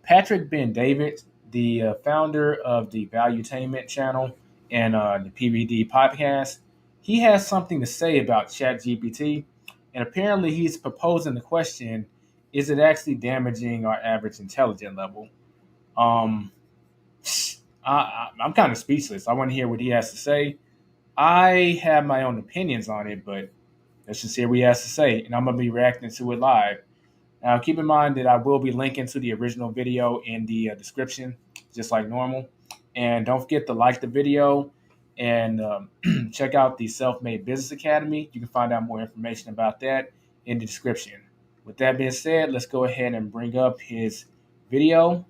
Patrick Ben David, the founder of the Valuetainment channel and the PVD podcast, he has something to say about ChatGPT, and apparently he's proposing the question: is it actually damaging our average intelligence level? Um, I'm kind of speechless. I want to hear what he has to say. I have my own opinions on it, but let's just hear what he has to say, and I'm gonna be reacting to it live. Now, keep in mind that I will be linking to the original video in the description, just like normal. And don't forget to like the video and check out the Self Made Business Academy. You can find out more information about that in the description. With that being said, let's go ahead and bring up his video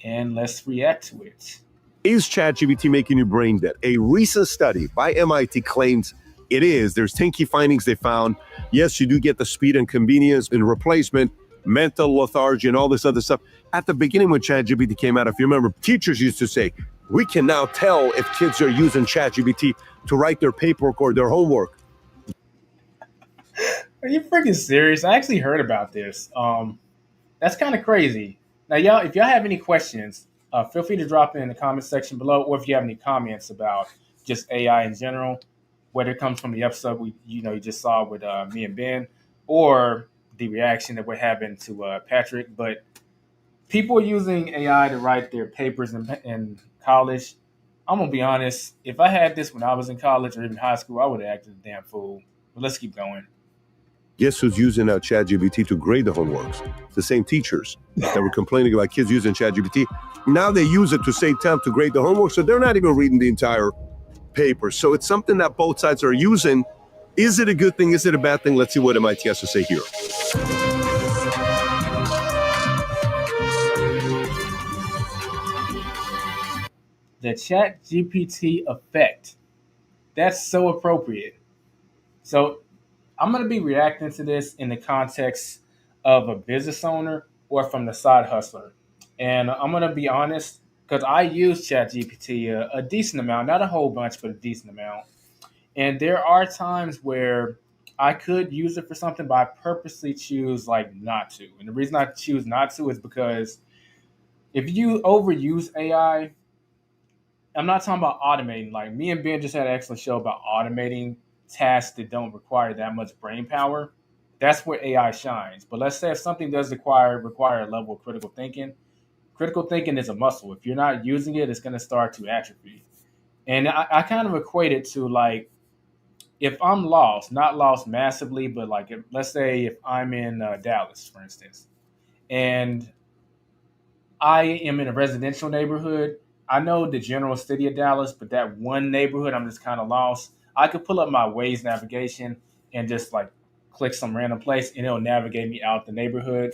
and let's react to it. Is ChatGPT making your brain dead? A recent study by MIT claims it is. There's 10 key findings they found. Yes, you do get the speed and convenience and replacement, mental lethargy, and all this other stuff. At the beginning when ChatGPT came out, if you remember, teachers used to say, we can now tell if kids are using ChatGPT to write their paperwork or their homework. Are you freaking serious? I actually heard about this. That's kind of crazy. Now, y'all, if y'all have any questions, feel free to drop it in the comment section below, or if you have any comments about just AI in general, whether it comes from the episode you just saw with me and Ben, or the reaction that we're having to Patrick. But people are using AI to write their papers in college. I'm gonna be honest. If I had this when I was in college or even high school, I would have acted a damn fool. But let's keep going. Guess who's using now ChatGPT to grade the homeworks? The same teachers that were complaining about kids using ChatGPT. Now they use it to save time to grade the homework, so they're not even reading the entire paper. So it's something that both sides are using. Is it a good thing? Is it a bad thing? Let's see what MIT has to say here. The ChatGPT effect. That's so appropriate. So I'm going to be reacting to this in the context of a business owner or from the side hustler. And I'm going to be honest, because I use ChatGPT a decent amount, not a whole bunch, but a decent amount. And there are times where I could use it for something, but I purposely choose not to. And the reason I choose not to is because if you overuse AI, I'm not talking about automating. Like me and Ben just had an excellent show about automating tasks that don't require that much brain power. That's where AI shines. But let's say if something does require a level of critical thinking. Critical thinking is a muscle. If you're not using it, it's going to start to atrophy. And I kind of equate it to if I'm lost, not lost massively, but let's say if I'm in Dallas, for instance, and I am in a residential neighborhood. I know the general city of Dallas, but that one neighborhood, I'm just kind of lost. I could pull up my Waze navigation and just click some random place and it'll navigate me out the neighborhood.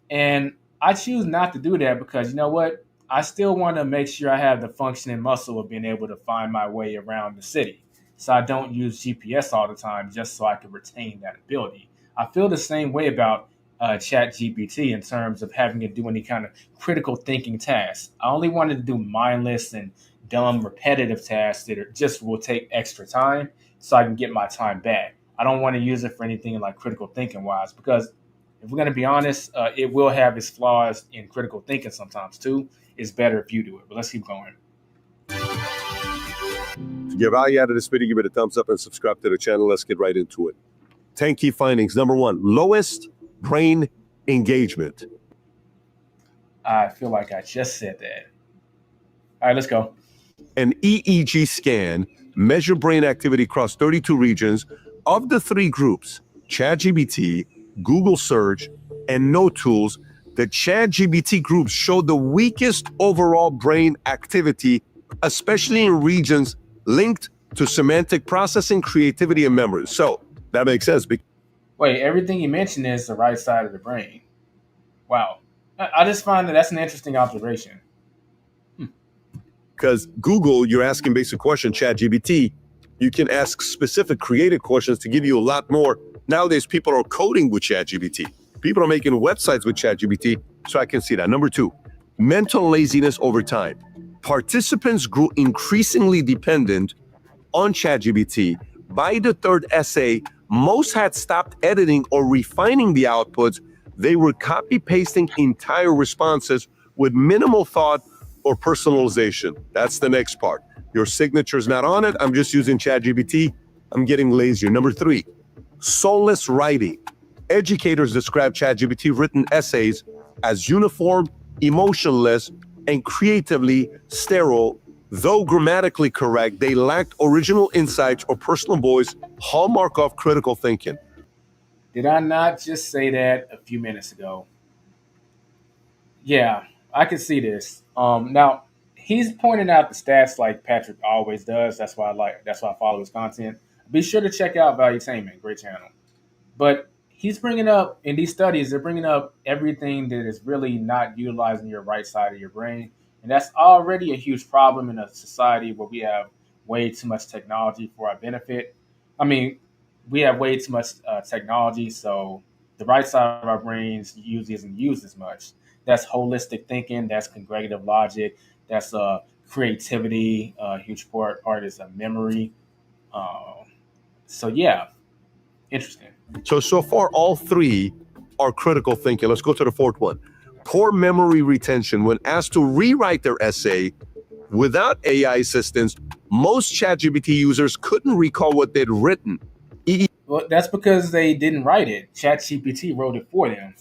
And I choose not to do that because you know what? I still want to make sure I have the functioning muscle of being able to find my way around the city. So I don't use GPS all the time just so I can retain that ability. I feel the same way about ChatGPT in terms of having to do any kind of critical thinking tasks. I only wanted to do mindless and dumb repetitive tasks that just will take extra time so I can get my time back. I don't want to use it for anything critical thinking wise because if we're going to be honest, it will have its flaws in critical thinking sometimes too. It's better if you do it, but let's keep going. If you get value out of this video, give it a thumbs up and subscribe to the channel. Let's get right into it. 10 key findings. Number 1, lowest brain engagement. I feel like I just said that. All right, let's go. An EEG scan measured brain activity across 32 regions. Of the 3 groups, ChatGPT, Google Search, and No Tools, the ChatGPT groups showed the weakest overall brain activity, especially in regions linked to semantic processing, creativity, and memory. So that makes sense. Wait, everything you mentioned is the right side of the brain. Wow. I just find that's an interesting observation. Because Google, you're asking basic questions. ChatGPT, you can ask specific creative questions to give you a lot more. Nowadays, people are coding with ChatGPT. People are making websites with ChatGPT, so I can see that. Number 2, mental laziness over time. Participants grew increasingly dependent on ChatGPT. By the 3rd essay, most had stopped editing or refining the outputs They were copy pasting entire responses with minimal thought or personalization. That's the next part. Your signature's not on it. I'm just using ChatGPT. I'm getting lazier. Number three, soulless writing. Educators describe ChatGPT written essays as uniform, emotionless, and creatively sterile. Though grammatically correct, they lacked original insights or personal voice, hallmark of critical thinking. Did I not just say that a few minutes ago? Yeah, I can see this. Now he's pointing out the stats like Patrick always does. That's why I like. That's why I follow his content. Be sure to check out Valuetainment, great channel. But he's bringing up in these studies, they're bringing up everything that is really not utilizing your right side of your brain, and that's already a huge problem in a society where we have way too much technology for our benefit. I mean, we have way too much technology, so the right side of our brains usually isn't used as much. That's holistic thinking. That's cognitive logic. That's creativity. A huge part is a memory. Uh, so yeah, interesting. So far, all three are critical thinking. Let's go to the fourth one. Poor memory retention. When asked to rewrite their essay without AI assistance, most ChatGPT users couldn't recall what they'd written. Well, that's because they didn't write it. ChatGPT wrote it for them.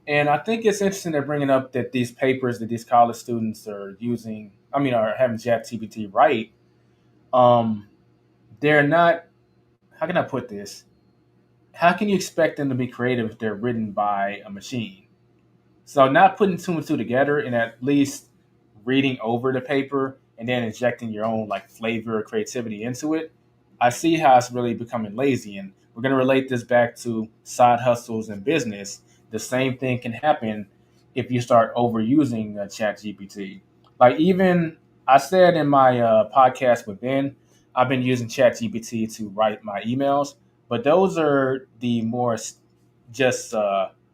And I think it's interesting they're bringing up that these papers that these college students are using, are having ChatGPT write, um, they're not, how can I put this? How can you expect them to be creative if they're written by a machine? So not putting two and two together and at least reading over the paper and then injecting your own like flavor or creativity into it, I see how it's really becoming lazy. And we're going to relate this back to side hustles and business. The same thing can happen if you start overusing Chat GPT. Like even I said in my podcast with Ben, I've been using Chat GPT to write my emails, but those are the more just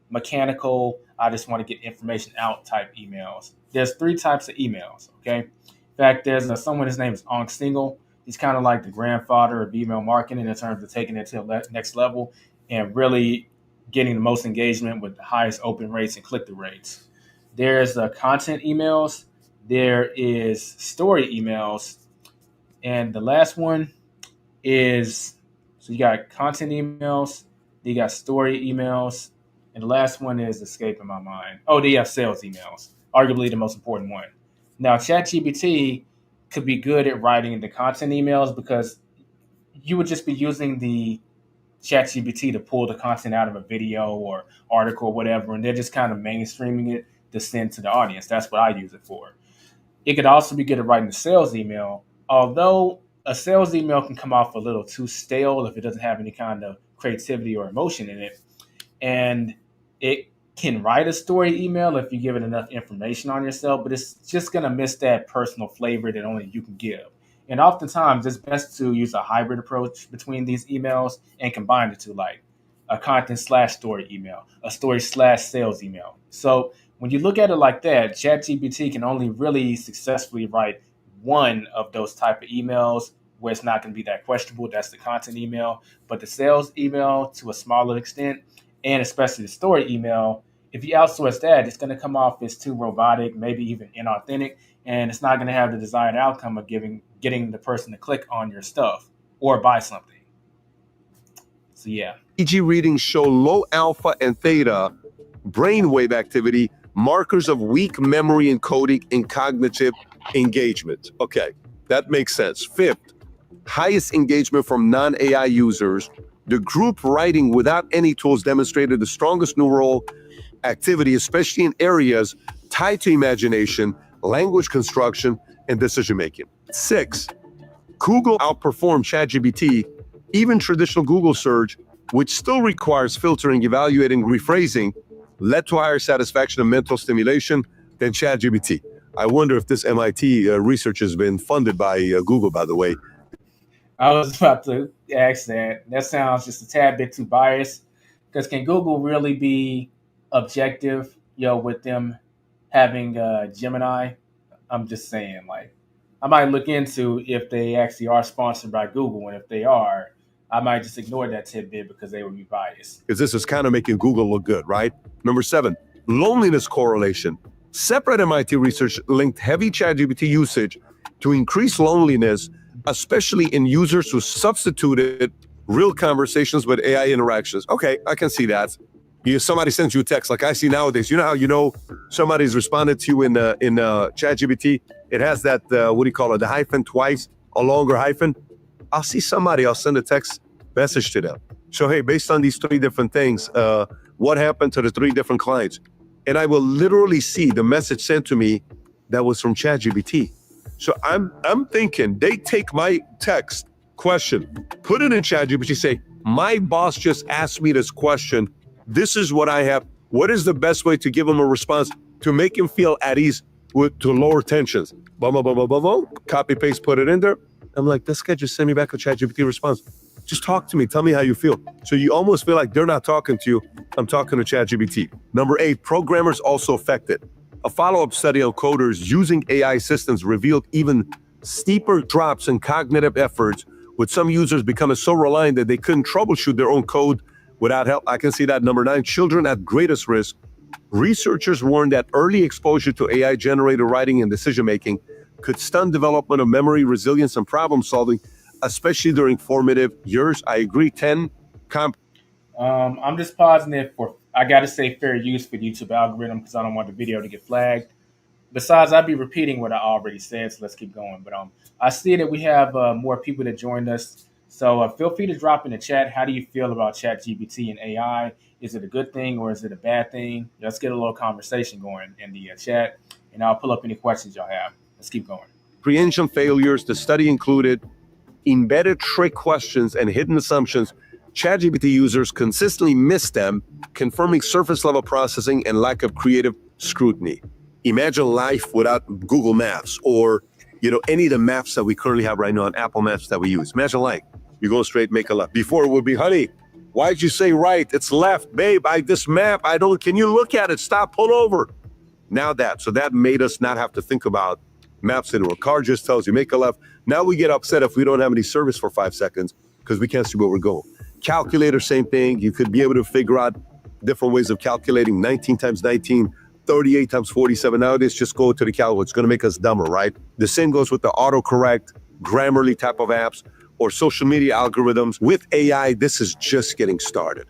mechanical, I just want to get information out type emails. There's three types of emails, okay? In fact, there's someone, his name is Onk Single. He's kind of like the grandfather of email marketing in terms of taking it to the next level and really getting the most engagement with the highest open rates and click through rates. There's content emails, there is story emails, and the last one is so you got content emails, you got story emails, and the last one is escaping my mind. Oh, they have sales emails, arguably the most important one. Now, ChatGPT could be good at writing the content emails because you would just be using the ChatGPT to pull the content out of a video or article or whatever, and they're just kind of mainstreaming it to send to the audience. That's what I use it for. It could also be good at writing a sales email, although a sales email can come off a little too stale if it doesn't have any kind of creativity or emotion in it. And it can write a story email if you give it enough information on yourself, but it's just going to miss that personal flavor that only you can give. And oftentimes, it's best to use a hybrid approach between these emails and combine the two, like a content slash story email, a story slash sales email. So when you look at it like that, ChatGPT can only really successfully write one of those type of emails where it's not going to be that questionable. That's the content email. But the sales email, to a smaller extent, and especially the story email, if you outsource that, it's going to come off as too robotic, maybe even inauthentic, and it's not going to have the desired outcome of getting the person to click on your stuff or buy something. So yeah. EEG readings show low alpha and theta brainwave activity, markers of weak memory encoding and cognitive engagement. Okay, that makes sense. Fifth, highest engagement from non-AI users. The group writing without any tools demonstrated the strongest neural activity, especially in areas tied to imagination, language construction, and decision making. Six, Google outperformed ChatGPT, even traditional Google search, which still requires filtering, evaluating, rephrasing, led to higher satisfaction and mental stimulation than ChatGPT. I wonder if this MIT research has been funded by Google, by the way. I was about to ask that. That sounds just a tad bit too biased. Because can Google really be objective, with them having Gemini? I'm just saying, like, I might look into if they actually are sponsored by Google, and if they are, I might just ignore that tidbit because they would be biased. Because this is kind of making Google look good, right? Number 7, loneliness correlation. Separate MIT research linked heavy ChatGPT usage to increase loneliness, especially in users who substituted real conversations with AI interactions. Okay, I can see that. Somebody sends you a text, like I see nowadays. You know how somebody's responded to you in ChatGPT? It has that, what do you call it, the hyphen twice, a longer hyphen. I'll see somebody, I'll send a text message to them. So, hey, based on these 3 different things, what happened to the 3 different clients? And I will literally see the message sent to me that was from ChatGPT. So I'm thinking they take my text question, put it in ChatGPT, say, my boss just asked me this question. This is what I have. What is the best way to give him a response to make him feel at ease to lower tensions? Boom, boom, boom, boom, boom, boom. Copy, paste, put it in there. I'm like, this guy just sent me back a ChatGPT response. Just talk to me. Tell me how you feel. So you almost feel like they're not talking to you. I'm talking to ChatGPT. Number 8, programmers also affected. A follow-up study on coders using AI systems revealed even steeper drops in cognitive efforts, with some users becoming so reliant that they couldn't troubleshoot their own code without help. I can see that. Number 9, children at greatest risk. Researchers warned that early exposure to AI-generated writing and decision-making could stunt development of memory, resilience, and problem-solving, especially during formative years. I agree. 10. I'm just pausing it for, I got to say, fair use for YouTube algorithm because I don't want the video to get flagged. Besides, I'd be repeating what I already said, so let's keep going. But I see that we have more people that joined us. So feel free to drop in the chat. How do you feel about ChatGPT and AI? Is it a good thing or is it a bad thing? Let's get a little conversation going in the chat, and I'll pull up any questions y'all have. Let's keep going. Comprehension failures. The study included embedded trick questions and hidden assumptions. ChatGPT users consistently miss them, confirming surface-level processing and lack of creative scrutiny. Imagine life without Google Maps or any of the maps that we currently have right now on Apple Maps that we use. Imagine life. You go straight, make a left. Before it would be, honey, why'd you say right? It's left. Babe, this map, can you look at it? Stop, pull over. Now so that made us not have to think about maps anymore. Car just tells you, make a left. Now we get upset if we don't have any service for 5 seconds because we can't see where we're going. Calculator, same thing. You could be able to figure out different ways of calculating 19 times 19, 38 times 47. Nowadays, just go to the calculator. It's going to make us dumber, right? The same goes with the autocorrect, Grammarly type of apps, or social media algorithms. With AI, this is just getting started.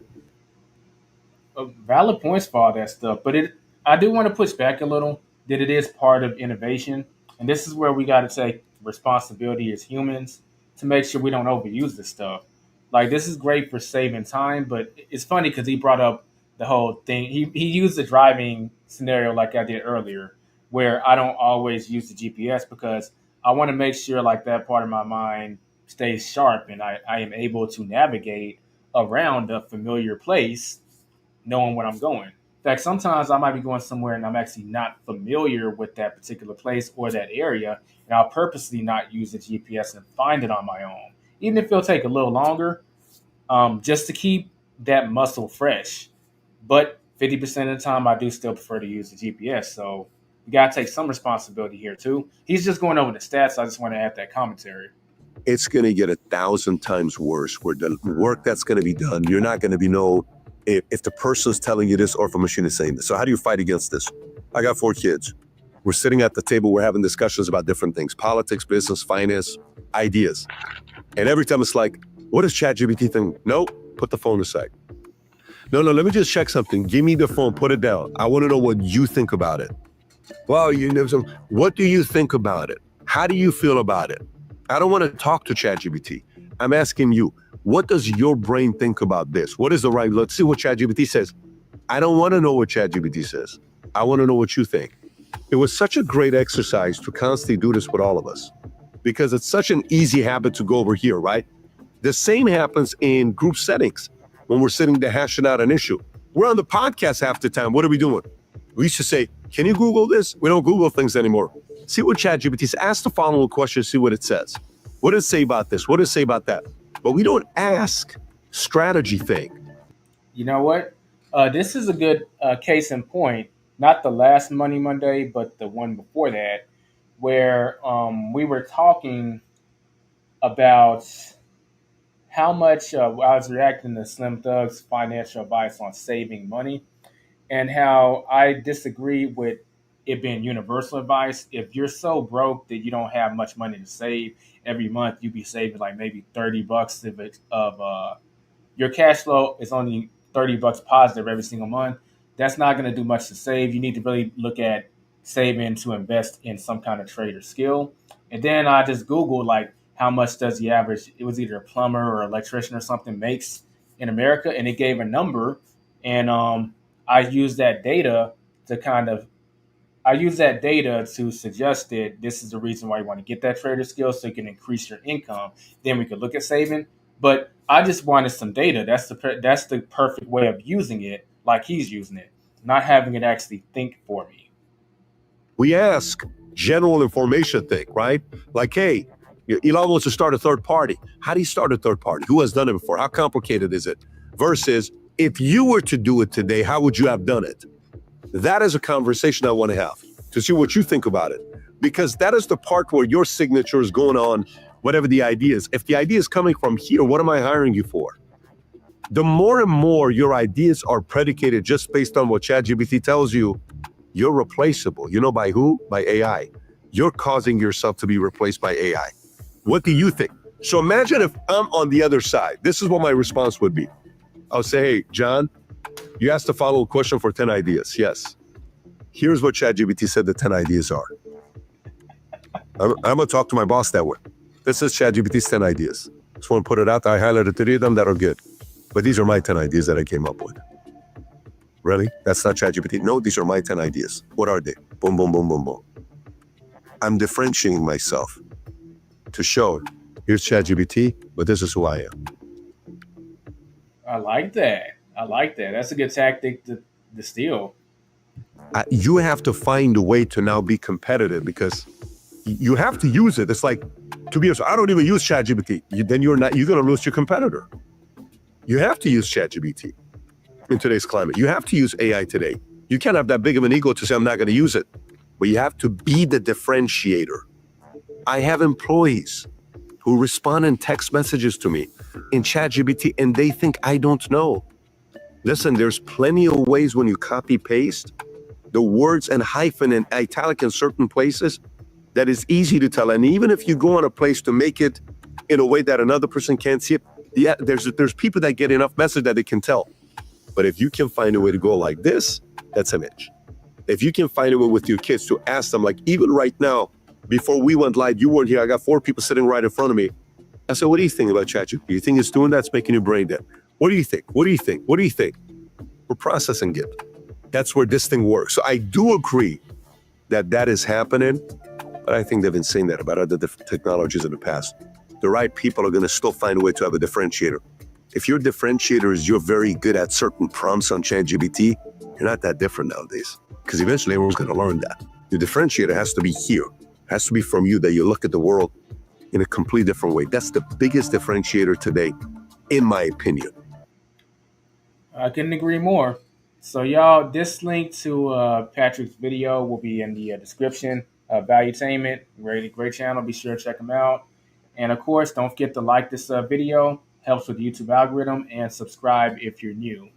Valid points for all that stuff, but I do want to push back a little that it is part of innovation, and this is where we got to take responsibility as humans to make sure we don't overuse this stuff. Like, this is great for saving time, but it's funny because he brought up the whole thing. He used the driving scenario like I did earlier, where I don't always use the GPS because I want to make sure like that part of my mind stays sharp and I am able to navigate around a familiar place knowing where I'm going. In fact, sometimes I might be going somewhere and I'm actually not familiar with that particular place or that area, and I'll purposely not use the GPS and find it on my own, even if it'll take a little longer, just to keep that muscle fresh. But 50% of the time, I do still prefer to use the GPS. So you got to take some responsibility here, too. He's just going over the stats. I just want to add that commentary. It's going to get 1,000 times worse where the work that's going to be done, you're not going to be if the person's telling you this or if a machine is saying this. So how do you fight against this? I got 4 kids. We're sitting at the table. We're having discussions about different things, politics, business, finance, ideas. And every time it's like, what does ChatGPT think? No, put the phone aside. No, let me just check something. Give me the phone, put it down. I want to know what you think about it. Well, what do you think about it? How do you feel about it? I don't want to talk to ChatGPT. I'm asking you, what does your brain think about this? What is the right? Let's see what ChatGPT says. I don't want to know what ChatGPT says. I want to know what you think. It was such a great exercise to constantly do this with all of us because it's such an easy habit to go over here, right? The same happens in group settings when we're sitting to hashing out an issue. We're on the podcast half the time. What are we doing? We used to say, can you Google this? We don't Google things anymore. See what ChatGPT says. Ask the following question, see what it says. What does it say about this? What does it say about that? But we don't ask strategy thing. You know what? This is a good case in point. Not the last Money Monday, but the one before that, where we were talking about how much I was reacting to Slim Thug's financial advice on saving money, and how I disagree with it being universal advice. If you're so broke that you don't have much money to save every month, you'd be saving like maybe $30 of your cash flow is only $30 positive every single month. That's not going to do much to save. You need to really look at saving to invest in some kind of trade or skill. And then I just Googled like how much does the average, it was either a plumber or electrician or something, makes in America, and it gave a number. And I used that data to kind of I use that data to suggest that this is the reason why you want to get that trader skill so you can increase your income. Then we could look at saving. But I just wanted some data. That's the perfect way of using it, like he's using it, not having it actually think for me. We ask general information thing, right? Like, hey, Elon wants to start a third party. How do you start a third party? Who has done it before? How complicated is it? Versus, if you were to do it today, how would you have done it? That is a conversation I want to have to see what you think about it. Because that is the part where your signature is going on, whatever the idea is. If the idea is coming from here, what am I hiring you for? The more and more your ideas are predicated just based on what ChatGPT tells you, you're replaceable. You know by who? By AI. You're causing yourself to be replaced by AI. What do you think? So imagine if I'm on the other side. This is what my response would be. I'll say, hey, John, you asked the follow-up question for 10 ideas. Yes. Here's what ChatGPT said the 10 ideas are. I'm going to talk to my boss that way. This is ChatGPT's 10 ideas. Just want to put it out there. I highlighted 3 of them that are good. But these are my 10 ideas that I came up with. Really? That's not ChatGPT? No, these are my 10 ideas. What are they? Boom, boom, boom, boom, boom. I'm differentiating myself to show, here's ChatGPT, but this is who I am. I like that. I like that. That's a good tactic to steal. You have to find a way to now be competitive because you have to use it. It's like, to be honest, I don't even use ChatGPT. Then you're going to lose your competitor. You have to use ChatGPT in today's climate. You have to use AI today. You can't have that big of an ego to say, I'm not going to use it. But you have to be the differentiator. I have employees who respond in text messages to me in ChatGPT, and they think I don't know. Listen, there's plenty of ways when you copy paste the words and hyphen and italic in certain places that is easy to tell. And even if you go on a place to make it in a way that another person can't see it, yeah, there's people that get enough message that they can tell. But if you can find a way to go like this, that's image. If you can find a way with your kids to ask them, like even right now, before we went live, you weren't here. I got 4 people sitting right in front of me. I said, what do you think about ChatGPT? You think it's doing that? It's making your brain dead. What do you think? What do you think? What do you think? We're processing it. That's where this thing works. So I do agree that is happening, but I think they've been saying that about other technologies in the past. The right people are going to still find a way to have a differentiator. If your differentiator is you're very good at certain prompts on ChatGPT, you're not that different nowadays because eventually everyone's going to learn that. Your differentiator has to be here, has to be from you, that you look at the world in a completely different way. That's the biggest differentiator today, in my opinion. I couldn't agree more. So, y'all, this link to Patrick's video will be in the description. Valuetainment, great channel. Be sure to check them out. And of course, don't forget to like this video. Helps with the YouTube algorithm, and subscribe if you're new.